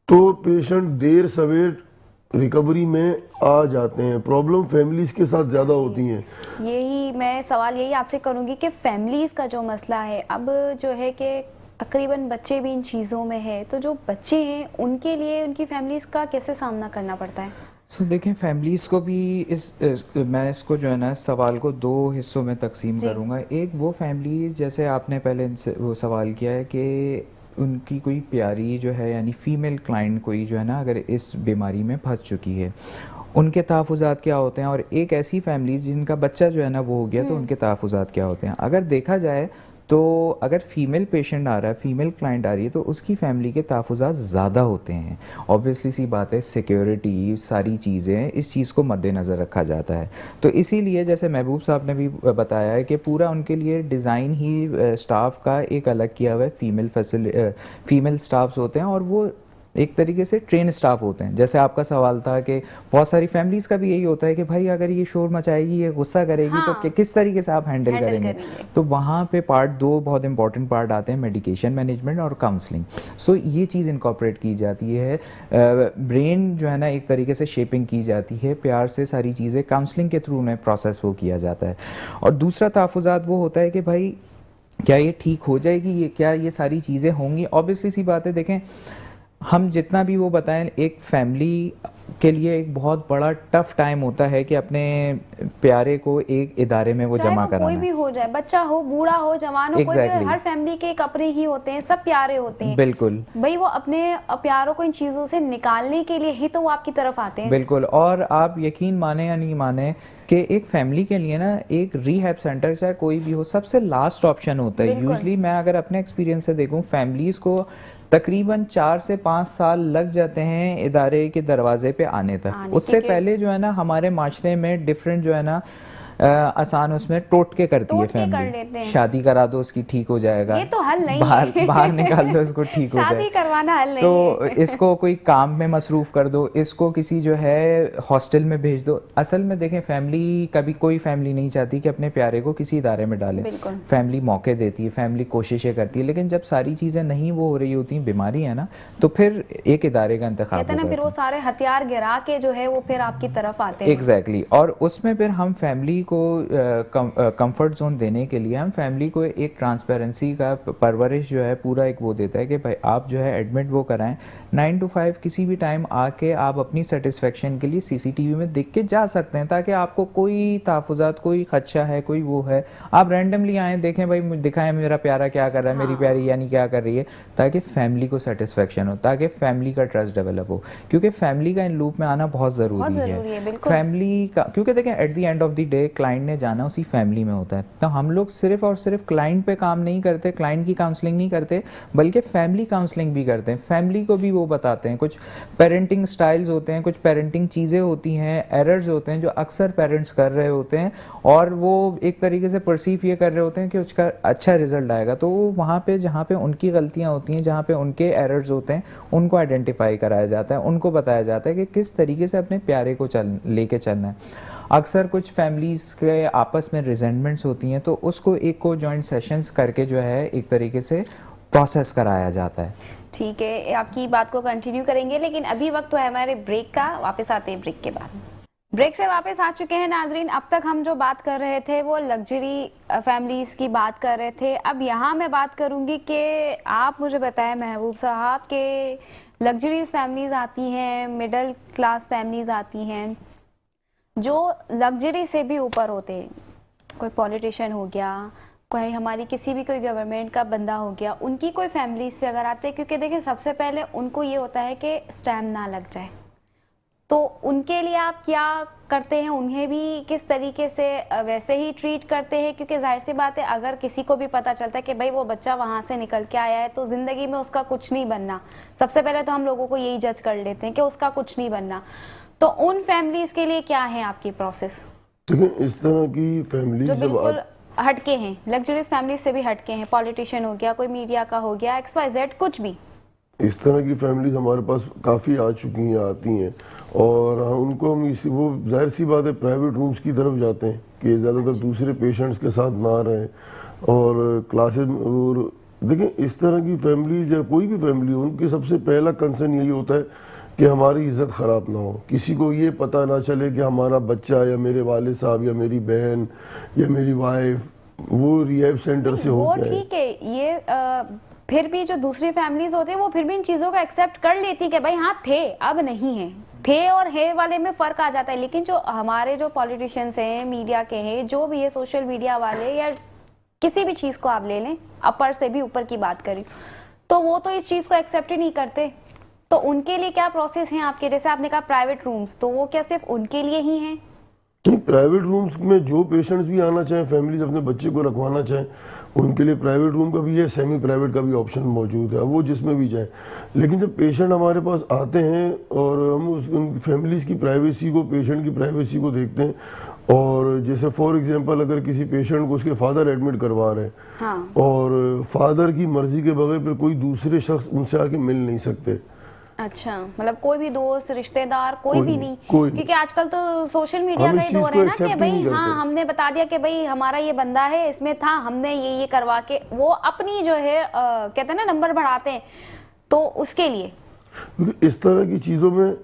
तो पेशेंट देर सवेर रिकवरी में आ जाते हैं। प्रॉब्लम फैमिलीज के साथ ज़्यादा होती हैं। यही मैं सवाल यही आपसे करूंगी कि फैमिलीज का जो मसला है अब जो है कि तकरीबन बच्चे भी इन चीज़ों में है, तो जो बच्चे हैं उनके लिए उनकी फैमिलीज का कैसे सामना करना पड़ता है? देखें फैमिलीज़ को भी मैं इसको जो है ना सवाल को 2 हिस्सों में तकसीम करूँगा। एक वो फैमिलीज़ जैसे आपने पहले इनसे वो सवाल किया है कि उनकी कोई प्यारी जो है यानी फ़ीमेल क्लाइंट कोई जो है ना अगर इस बीमारी में फंस चुकी है उनके तहफ़्फ़ुज़ात क्या होते हैं, और एक ऐसी फैमिलीज़ जिनका बच्चा जो है ना वो हो गया तो उनके तहफ़्फ़ुज़ात क्या होते हैं। अगर देखा जाए तो अगर फीमेल पेशेंट आ रहा है, फीमेल क्लाइंट आ रही है तो उसकी फैमिली के तहफ़्फ़ुज़ात ज़्यादा होते हैं। ऑब्वियसली सी बात है, सिक्योरिटी सारी चीज़ें इस चीज़ को मद्देनज़र रखा जाता है। तो इसीलिए जैसे महबूब साहब ने भी बताया है कि पूरा उनके लिए डिज़ाइन ही स्टाफ का एक अलग किया हुआ है। फीमेल स्टाफ्स होते हैं और वो एक तरीके से ट्रेन स्टाफ होते हैं। जैसे आपका सवाल था कि बहुत सारी फैमिलीज़ का भी यही होता है कि भाई अगर ये शोर मचाएगी, ये गुस्सा करेगी तो किस तरीके से आप हैंडल करेंगे। तो वहाँ पे पार्ट 2 बहुत इंपॉर्टेंट पार्ट आते हैं, मेडिकेशन मैनेजमेंट और काउंसलिंग। सो ये चीज़ इनकॉर्पोरेट की जाती है। ब्रेन जो है ना एक तरीके से शेपिंग की जाती है, प्यार से सारी चीज़ें काउंसलिंग के थ्रू उन्हें प्रोसेस वो किया जाता है। और दूसरा तहफ़्फ़ुज़ात वो होता है कि भाई क्या ये ठीक हो जाएगी, ये क्या ये सारी चीज़ें होंगी। ऑब्वियसली सी बात है, देखें हम जितना भी वो बताएं एक फैमिली के लिए एक बहुत बड़ा टफ टाइम होता है कि अपने प्यारे को एक इदारे में वो जमा कराना। कोई भी हो जाए, बच्चा हो, बूढ़ा हो, जवान हो, कोई भी, हर फैमिली के एक अपने ही होते हैं, सब प्यारे होते हैं। बिल्कुल भाई वो अपने प्यारों को इन चीजों से निकालने के लिए ही तो वो आपकी तरफ आते हैं। बिल्कुल। और आप यकीन माने या नहीं माने कि एक फैमिली के लिए ना एक रिहैब सेंटर चाहे कोई भी हो सबसे लास्ट ऑप्शन होता है। यूजली मैं अगर अपने एक्सपीरियंस से देखूं फैमिलीज को तकरीबन 4 से 5 साल लग जाते हैं इदारे के दरवाजे पे आने तक। उससे पहले जो है ना हमारे माशरे में डिफरेंट जो है ना आसान उसमें टोटके करती है फैमिली। शादी करा दो उसकी ठीक हो जाएगा, ये तो हल नहीं बाहर निकाल दो उसको ठीक हो जाएगा, शादी करवाना हल नहीं तो इसको कोई काम में मसरूफ कर दो, इसको किसी जो है हॉस्टल में भेज दो। असल में देखें फैमिली कभी कोई फैमिली नहीं चाहती कि अपने प्यारे को किसी इदारे में डाले। फैमिली मौके देती है, फैमिली कोशिशें करती है, लेकिन जब सारी चीजें नहीं वो हो रही होती, बीमारी है ना, तो फिर एक इदारे का इंतखाब कहते हैं ना, फिर वो सारे हथियार गिरा के जो है वो फिर आपकी तरफ आते हैं। एग्जैक्टली। और उसमें फिर हम फैमिली को कंफर्ट जोन देने के लिए हम फैमिली को एक ट्रांसपेरेंसी का परवरिश जो है पूरा एक वो देता है कि भाई आप जो है एडमिट वो कराएं 9 to 5 किसी भी टाइम आके आप अपनी सेटिस्फेक्शन के लिए सीसीटीवी में देख के जा सकते हैं, ताकि आपको कोई तहफ़्फ़ुज़ात, कोई खदशा है, कोई वो है, आप रैंडमली आएँ, देखें भाई दिखाएं मेरा प्यारा क्या कर रहा है, मेरी प्यारी यानी क्या कर रही है, ताकि फैमिली को सेटिस्फेक्शन हो, ताकि फैमिली का ट्रस्ट डेवलप हो। क्योंकि फैमिली का इन लूप में आना बहुत ज़रूरी है। फैमिली का, क्योंकि देखें at the end of the day client ने जाना उसी फैमिली में होता है, तो हम लोग सिर्फ और सिर्फ क्लाइंट पे काम नहीं करते, क्लाइंट की काउंसलिंग नहीं करते, बल्कि फैमिली काउंसलिंग भी करते हैं। फैमिली को भी वो बताते हैं, कुछ पेरेंटिंग स्टाइल्स होते हैं, कुछ पेरेंटिंग चीज़ें होती हैं, एरर्स होते हैं जो अक्सर पेरेंट्स कर रहे होते हैं, और वो एक तरीके से परसीव ये कर रहे होते हैं कि उसका अच्छा रिजल्ट आएगा, तो वहाँ पे जहाँ पे उनकी गलतियाँ होती हैं, जहाँ पे उनके एरर्स होते हैं, उनको आइडेंटिफाई कराया जाता है, उनको बताया जाता है कि किस तरीके से अपने प्यारे को लेके चलना है। अक्सर कुछ फैमिलीज़ के आपस में रिजेंटमेंट्स होती हैं, तो उसको एक को जॉइंट सेशंस करके जो है एक तरीके से प्रोसेस कराया जाता है। ठीक है, आपकी बात को कंटिन्यू करेंगे, लेकिन अभी वक्त तो है हमारे ब्रेक का। वापस आते हैं ब्रेक के बाद। ब्रेक से वापस आ चुके हैं नाजरीन। अब तक हम जो बात कर रहे थे वो लग्जरी फैमिलीज की बात कर रहे थे। अब यहाँ मैं बात करूँगी कि आप मुझे बताएं महबूब साहब के लग्जरीज फैमिलीज आती हैं, मिडिल क्लास फैमिलीज आती हैं, जो लग्जरी से भी ऊपर होते हैं, कोई पॉलिटिशियन हो गया, कोई हमारी किसी भी कोई गवर्नमेंट का बंदा हो गया, उनकी कोई फैमिली से अगर आते हैं, क्योंकि देखिए सबसे पहले उनको ये होता है कि स्टैम्प ना लग जाए, तो उनके लिए आप क्या करते हैं? उन्हें भी किस तरीके से वैसे ही ट्रीट करते हैं? क्योंकि जाहिर सी बात है, अगर किसी को भी पता चलता है कि भाई वो बच्चा वहाँ से निकल के आया है तो ज़िंदगी में उसका कुछ नहीं बनना, सबसे पहले तो हम लोगों को यही जज कर लेते हैं कि उसका कुछ नहीं बनना, तो उन फैमिलीज के लिए क्या है आपकी प्रोसेस? इस तरह की फैमिली जो बिल्कुल हटके हैं, लग्जरियस फैमिली से भी हटके हैं, पॉलिटिशियन हो गया, कोई मीडिया का हो गया, XYZ कुछ भी, इस तरह की फैमिलीज हमारे पास काफ़ी आ चुकी हैं, आती हैं, और उनको हम वो जाहिर सी बात है प्राइवेट रूम्स की तरफ जाते हैं कि ज़्यादातर दूसरे पेशेंट्स के साथ ना रहें, और क्लासेस। और देखें इस तरह की फैमिलीज या कोई भी फैमिली हो, उनके सबसे पहला कंसर्न यही होता है कि हमारी इज्जत ख़राब ना हो, किसी को ये पता ना चले कि हमारा बच्चा या मेरे वाले साहब या मेरी बहन या मेरी वाइफ वो रिहैब सेंटर से हो वो गया है। ठीक है, ये फिर भी जो दूसरी फैमिलीज होती है वो फिर भी इन चीज़ों को एक्सेप्ट कर लेती कि भाई हाँ थे, अब नहीं है, थे और है वाले में फ़र्क आ जाता है। लेकिन जो हमारे जो पॉलिटिशियंस हैं, मीडिया के हैं, जो भी है सोशल मीडिया वाले, या किसी भी चीज़ को आप ले लें, अपर से भी ऊपर की बात करें, तो वो तो इस चीज़ को एक्सेप्ट ही नहीं करते। तो उनके लिए क्या प्रोसेस है आपके? जैसे आपने कहा प्राइवेट रूम्स, तो वो क्या सिर्फ उनके लिए ही हैं? प्राइवेट रूम्स में जो पेशेंट्स भी आना चाहें, फैमिलीज अपने बच्चे को रखवाना चाहें, उनके लिए प्राइवेट रूम का भी है, सेमी प्राइवेट का भी ऑप्शन मौजूद है, वो जिसमें भी जाए। लेकिन जब पेशेंट हमारे पास आते हैं और हम उन फैमिलीज़ की प्राइवेसी को, पेशेंट की प्राइवेसी को देखते हैं, और जैसे फॉर एग्जांपल अगर किसी पेशेंट को उसके फादर एडमिट करवा रहे हैं, हाँ। और फादर की मर्जी के बगैर फिर कोई दूसरे शख्स उनसे आके मिल नहीं सकते। अच्छा, मतलब कोई भी दोस्त, रिश्तेदार, कोई भी नहीं, कोई क्योंकि आजकल तो सोशल मीडिया का ही दौर है ना कि भाई हाँ हमने बता दिया कि भाई हमारा ये बंदा है, इसमें था, हमने ये करवा के वो अपनी जो है कहते हैं ना नंबर बढ़ाते हैं, तो उसके लिए क्योंकि इस तरह की चीज़ों में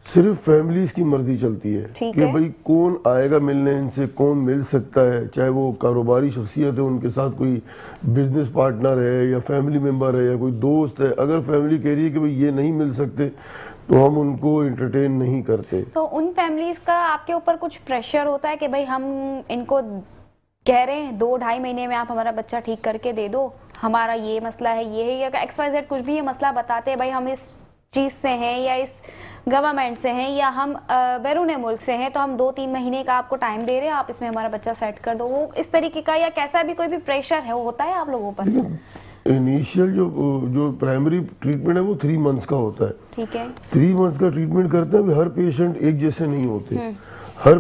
सिर्फ फैमिलीज की मर्जी चलती है कि भाई कौन आएगा मिलने इनसे, कौन मिल सकता है, चाहे वो कारोबारी शख्सियत है, उनके साथ कोई बिजनेस पार्टनर है या फैमिली मेम्बर है या कोई दोस्त है। अगर फैमिली कह रही है कि भाई ये नहीं मिल सकते, तो हम उनको एंटरटेन नहीं करते। तो उन फैमिलीज का आपके ऊपर कुछ प्रेशर होता है कि भाई हम इनको कह रहे हैं 2-2.5 महीने में आप हमारा बच्चा ठीक करके दे दो, हमारा ये मसला है, ये है, या XYZ कुछ भी ये मसला बताते हैं, भाई हम इस चीज़ से हैं या इस गवर्नमेंट से हैं या हम बैरून मुल्क से हैं, तो हम 2-3 महीने का आपको टाइम दे रहे हैं, आप इसमें हमारा बच्चा सेट कर दो, वो इस तरीके का या कैसा भी कोई भी प्रेशर है वो होता है आप लोगों पर? इनिशियल जो प्राइमरी ट्रीटमेंट है वो 3 मंथ्स का होता है। ठीक है, 3 मंथ्स का ट्रीटमेंट करते हैं। हर पेशेंट एक जैसे नहीं होते, हर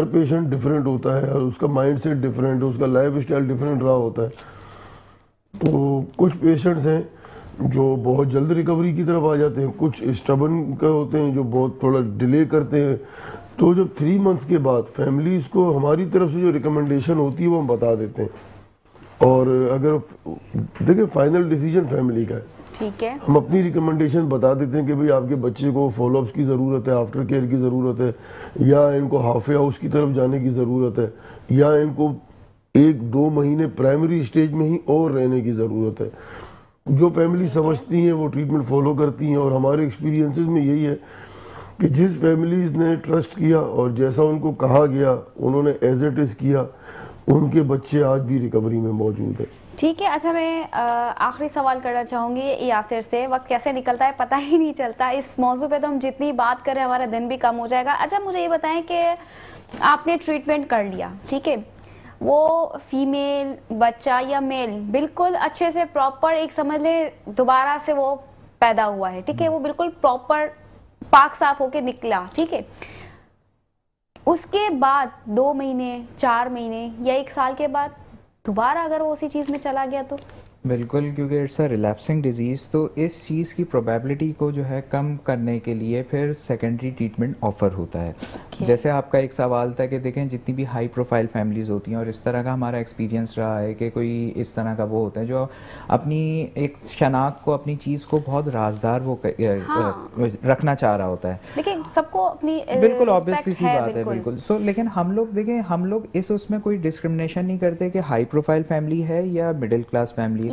पेशेंट डिफरेंट होता है, और उसका माइंडसेट डिफरेंट है, उसका लाइफ स्टाइल डिफरेंट रहा होता है। तो कुछ पेशेंट्स हैं जो बहुत जल्द रिकवरी की तरफ आ जाते हैं, कुछ स्टबर्न का होते हैं जो बहुत थोड़ा डिले करते हैं। तो जब 3 मंथ्स के बाद फैमिलीज को हमारी तरफ से जो रिकमेंडेशन होती है वो हम बता देते हैं, और अगर देखिए फाइनल डिसीजन फैमिली का है। ठीक है। हम अपनी रिकमेंडेशन बता देते हैं कि भाई आपके बच्चे को फॉलोअप्स की ज़रूरत है, आफ्टर केयर की ज़रूरत है, या इनको हाफे हाउस की तरफ जाने की ज़रूरत है, या इनको 1-2 महीने प्राइमरी स्टेज में ही और रहने की ज़रूरत है। जो फैमिली समझती हैं वो ट्रीटमेंट फॉलो करती हैं, और हमारे एक्सपीरियंसेस में यही है कि जिस फैमिलीज़ ने ट्रस्ट किया और जैसा उनको कहा गया उन्होंने एज इट इज़ किया, उनके बच्चे आज भी रिकवरी में मौजूद है। ठीक है। अच्छा, मैं आखिरी सवाल करना चाहूँगी यासिर से। वक्त कैसे निकलता है पता ही नहीं चलता। इस मौजू पे तो हम जितनी बात करें हमारा दिन भी कम हो जाएगा। अच्छा, मुझे ये बताएं कि आपने ट्रीटमेंट कर लिया, ठीक है, वो फीमेल बच्चा या मेल बिल्कुल अच्छे से प्रॉपर, एक समझ ले दोबारा से वो पैदा हुआ है, ठीक है, वो बिल्कुल प्रॉपर पाक साफ होके निकला, ठीक है, उसके बाद 2 महीने 4 महीने या 1 साल के बाद दोबारा अगर वो उसी चीज़ में चला गया तो? बिल्कुल, क्योंकि इट्स अ रिलैप्सिंग डिजीज़, तो इस चीज़ की प्रोबेबिलिटी को जो है कम करने के लिए फिर सेकेंडरी ट्रीटमेंट ऑफर होता है। जैसे आपका एक सवाल था कि देखें जितनी भी हाई प्रोफाइल फैमिलीज़ होती हैं, और इस तरह का हमारा एक्सपीरियंस रहा है कि कोई इस तरह का वो होता है जो अपनी एक शनाख्त को, अपनी चीज़ को बहुत राजदार वो रखना चाह रहा होता है। लेकिन सबको अपनी बिल्कुल ऑब्वियसली सी बात है, बिल्कुल। बिल्कुल। सो लेकिन हम लोग देखें, हम लोग इस उसमें कोई डिस्क्रिमिनेशन नहीं करते कि हाई प्रोफाइल फैमिली है या मिडिल क्लास फैमिली है।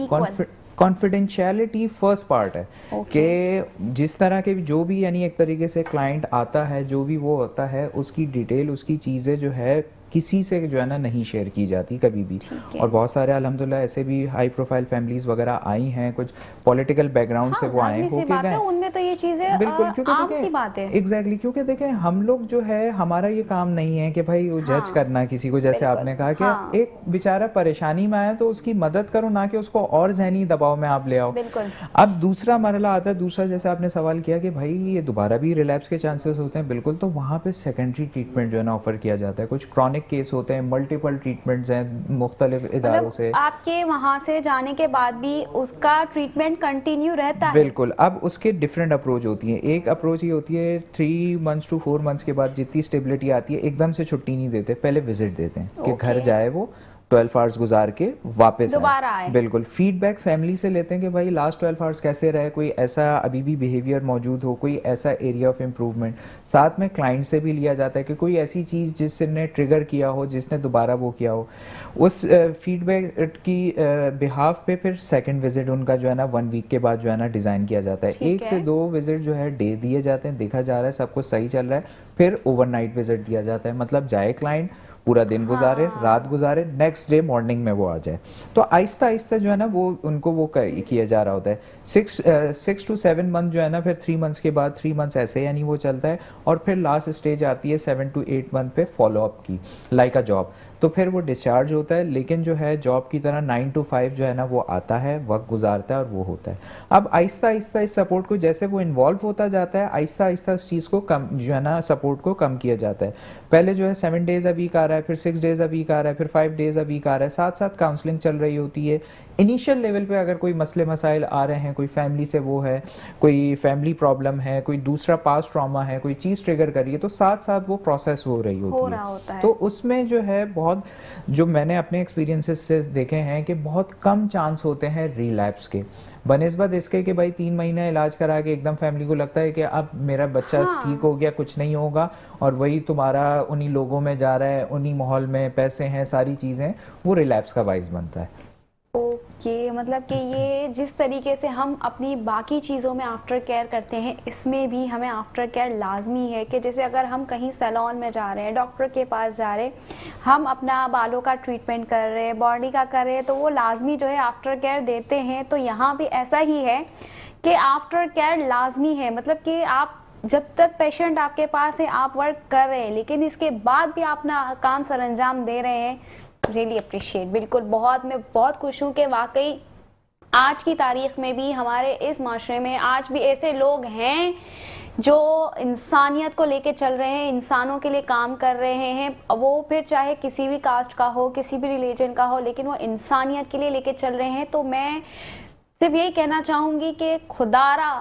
कॉन्फिडेंशियलिटी फर्स्ट पार्ट है कि जिस तरह के जो भी यानी एक तरीके से क्लाइंट आता है, जो भी वो होता है, उसकी डिटेल, उसकी चीज़ें जो है किसी से जो है ना नहीं शेयर की जाती कभी भी। और बहुत सारे अल्हम्दुलिल्लाह ऐसे भी हाई प्रोफाइल फैमिलीज वगैरह आई हैं, कुछ पॉलिटिकल बैकग्राउंड से वो आए होके गए, उनमें तो ये चीजें बिल्कुल, क्योंकि आम सी बात है। एग्जैक्टली, क्योंकि देखें हम लोग जो है, हमारा ये काम नहीं है कि भाई वो जज करना किसी को, जैसे आपने कहा कि एक बेचारा परेशानी में आया तो उसकी मदद करो, ना कि उसको और ज़हनी दबाव में आप ले आओ। अब दूसरा मरला आता है, दूसरा जैसे आपने सवाल किया कि भाई ये दोबारा भी रिलैप्स के चांसेस होते हैं, बिल्कुल, तो वहाँ पे सेकेंडरी ट्रीटमेंट जो है ना ऑफर किया जाता है। कुछ क्रॉनिक केस होते हैं, मल्टीपल ट्रीटमेंट्स हैं मुख्तलिफ इदारों से, आपके वहाँ से जाने के बाद भी उसका ट्रीटमेंट कंटिन्यू रहता है। बिल्कुल। अब उसके डिफरेंट अप्रोच होती है। एक अप्रोच ये होती है 3 मंथ्स टू 4 मंथ्स के बाद जितनी स्टेबिलिटी आती है, एकदम से छुट्टी नहीं देते, पहले विजिट देते हैं कि घर जाए वो 12 आवर्स गुजार के वापस दोबारा आए। बिल्कुल। फीडबैक फैमिली से लेते हैं कि भाई लास्ट 12 आवर्स कैसे रहे, कोई ऐसा अभी भी बिहेवियर मौजूद हो, कोई ऐसा एरिया ऑफ इम्प्रूवमेंट। साथ में क्लाइंट से भी लिया जाता है कि कोई ऐसी चीज़ जिसने ट्रिगर किया हो, जिसने दोबारा वो किया हो, उस फीडबैक की बिहाफ पे फिर सेकंड विजिट उनका जो है ना 1 वीक के बाद जो है ना डिज़ाइन किया जाता है। 1 से 2 विजिट जो है डे दिए जाते हैं, देखा जा रहा है सब कुछ सही चल रहा है, फिर ओवरनाइट विजिट दिया जाता है, मतलब जाए क्लाइंट, पूरा दिन गुजारे, रात गुजारे, नेक्स्ट डे मॉर्निंग में वो आ जाए। तो आहिस्ता आहिस्ता जो है ना वो उनको वो किया जा रहा होता है। 6 to 7 मंथ जो है ना, फिर 3 मंथ्स के बाद 3 मंथ्स ऐसे यानी वो चलता है, और फिर लास्ट स्टेज आती है 7 to 8 मंथ पे फॉलोअप की, लाइक अ जॉब। तो फिर वो डिस्चार्ज होता है, लेकिन जो है जॉब की तरह 9 to 5 जो है ना वो आता है, वक्त गुजारता है और वो होता है। अब आहिस्ता आहिस्ता इस सपोर्ट को, जैसे वो इन्वॉल्व होता जाता है, आहिस्ता आहिस्ता उस चीज़ को कम जो है ना सपोर्ट को कम किया जाता है। पहले जो है 7 डेज अ वीक आ रहा है, फिर 6 डेज अ वीक आ रहा है, फिर 5 डेज अ वीक आ रहा है, साथ साथ काउंसलिंग चल रही होती है। इनिशियल लेवल पे अगर कोई मसले मसाइल आ रहे हैं, कोई फैमिली से वो है, कोई फैमिली प्रॉब्लम है, कोई दूसरा पास्ट ट्रॉमा है, कोई चीज़ ट्रिगर कर रही है, तो साथ साथ वो प्रोसेस हो रही होती है। तो उसमें जो है बहुत, जो मैंने अपने एक्सपीरियंसेस से देखे हैं कि बहुत कम चांस होते हैं रिलैप्स के, बनिस्बत इसके कि भाई 3 महीने इलाज करा के एकदम फैमिली को लगता है कि अब मेरा बच्चा ठीक हो गया, कुछ नहीं होगा, और वही तुम्हारा उन्हीं लोगों में जा रहा है, उन्हीं माहौल में पैसे हैं, सारी चीज़ें, वो रिलैप्स का बाइस बनता है। ओके, मतलब कि ये जिस तरीके से हम अपनी बाकी चीज़ों में आफ्टर केयर करते हैं, इसमें भी हमें आफ्टर केयर लाजमी है कि जैसे अगर हम कहीं सैलून में जा रहे हैं, डॉक्टर के पास जा रहे हैं, हम अपना बालों का ट्रीटमेंट कर रहे हैं, बॉडी का कर रहे हैं, तो वो लाजमी जो है आफ्टर केयर देते हैं। तो यहाँ भी ऐसा ही है कि आफ्टर केयर लाजमी है, मतलब कि आप जब तक पेशेंट आपके पास है आप वर्क कर रहे हैं, लेकिन इसके बाद भी अपना काम सरअंजाम दे रहे हैं। रियली अप्रिशिएट, बिल्कुल। मैं बहुत खुश हूँ कि वाकई आज की तारीख में भी हमारे इस माशरे में आज भी ऐसे लोग हैं जो इंसानियत को लेके चल रहे हैं, इंसानों के लिए काम कर रहे हैं, वो फिर चाहे किसी भी कास्ट का हो, किसी भी रिलीजन का हो, लेकिन वो इंसानियत के लिए लेके चल रहे हैं। तो मैं सिर्फ यही कहना चाहूँगी कि खुदारा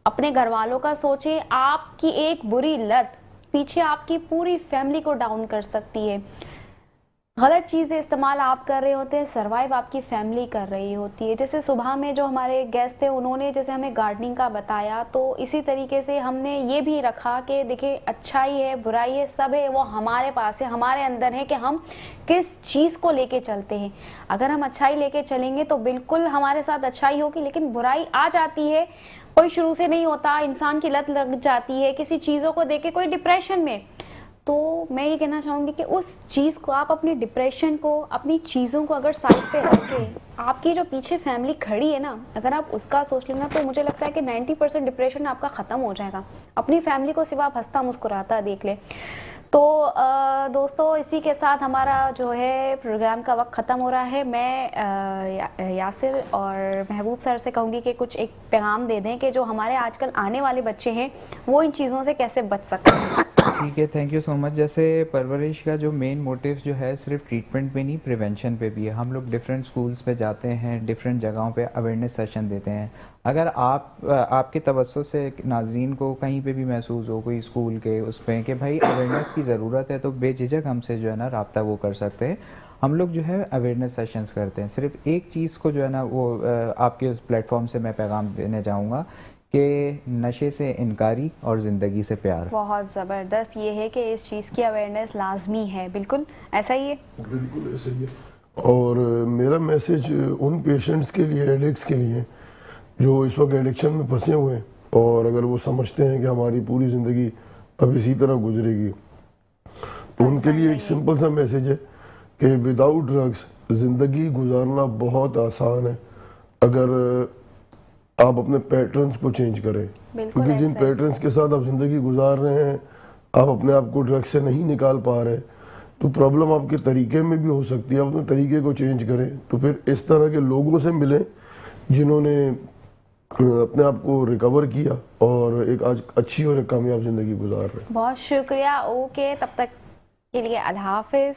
अपने घर वालों का सोचे। आपकी एक बुरी लत पीछे आपकी पूरी फैमिली को डाउन कर सकती है। गलत चीज़ें इस्तेमाल आप कर रहे होते हैं, सर्वाइव आपकी फैमिली कर रही होती है। जैसे सुबह में जो हमारे गेस्ट थे उन्होंने जैसे हमें गार्डनिंग का बताया, तो इसी तरीके से हमने ये भी रखा कि देखिए अच्छाई है बुराई है सब है, वो हमारे पास है, हमारे अंदर है कि हम किस चीज़ को लेके चलते हैं। अगर हम अच्छाई लेके चलेंगे तो बिल्कुल हमारे साथ अच्छाई होगी, लेकिन बुराई आ जाती है, कोई शुरू से नहीं होता, इंसान की लत लग जाती है किसी चीज़ों को देख के, कोई डिप्रेशन में। तो मैं ये कहना चाहूँगी कि उस चीज़ को आप अपने डिप्रेशन को, अपनी चीज़ों को अगर साइड पे रख के, आपकी जो पीछे फैमिली खड़ी है ना, अगर आप उसका सोच लेना तो मुझे लगता है कि 90% डिप्रेशन आपका ख़त्म हो जाएगा। अपनी फैमिली को सिर्फ आप हंसता मुस्कुराता देख ले। तो दोस्तों इसी के साथ हमारा जो है प्रोग्राम का वक्त ख़त्म हो रहा है। मैं यासिर और महबूब सर से कहूँगी कि कुछ एक पैगाम दे दें कि जो हमारे आजकल आने वाले बच्चे हैं वो इन चीज़ों से कैसे बच सकते हैं। ठीक है, थैंक यू सो मच। जैसे परवरिश का जो मेन मोटिव जो है सिर्फ ट्रीटमेंट पे नहीं, प्रिवेंशन पे भी है। हम लोग डिफरेंट स्कूल्स पे जाते हैं, डिफरेंट जगहों पे अवेयरनेस सेशन देते हैं। अगर आपके तवज्जो से नाजरीन को कहीं पे भी महसूस हो कोई स्कूल के उस पे कि भाई अवेयरनेस की ज़रूरत है, तो बेझिझक हमसे जो है ना रब्ता वो कर सकते हैं। हम लोग जो है अवेयरनेस सेशंस करते हैं। सिर्फ एक चीज़ को जो है ना वो आपके उस प्लेटफॉर्म से मैं पैगाम देने चाहूँगा कि नशे से इनकारी और ज़िंदगी से प्यार। बहुत ज़बरदस्त ये है कि इस चीज़ की अवेयरनेस लाजमी है, बिल्कुल ऐसा ही है। बिल्कुल ऐसे ही है। और मेरा मैसेज उन पेशेंट्स के लिए, एडिक्ट्स के लिए जो इस वक्त एडिक्शन में फंसे हुए हैं, और अगर वो समझते हैं कि हमारी पूरी ज़िंदगी अब इसी तरह गुजरेगी, तो उनके लिए एक सिंपल सा मैसेज है कि विदाउट ड्रग्स ज़िंदगी गुजारना बहुत आसान है, अगर आप अपने पैटर्न्स को चेंज करें। क्योंकि जिन पैटर्न्स के साथ आप ज़िंदगी गुजार रहे हैं, आप अपने आप को ड्रग्स से नहीं निकाल पा रहे, तो प्रॉब्लम आपके तरीके में भी हो सकती है। आप अपने तरीके को चेंज करें, तो फिर इस तरह के लोगों से मिलें जिन्होंने अपने आप को रिकवर किया और एक आज अच्छी और एक कामयाब ज़िंदगी गुजार रहे हैं। बहुत शुक्रिया। ओके, तब तक के लिए अल्लाह हाफिज़।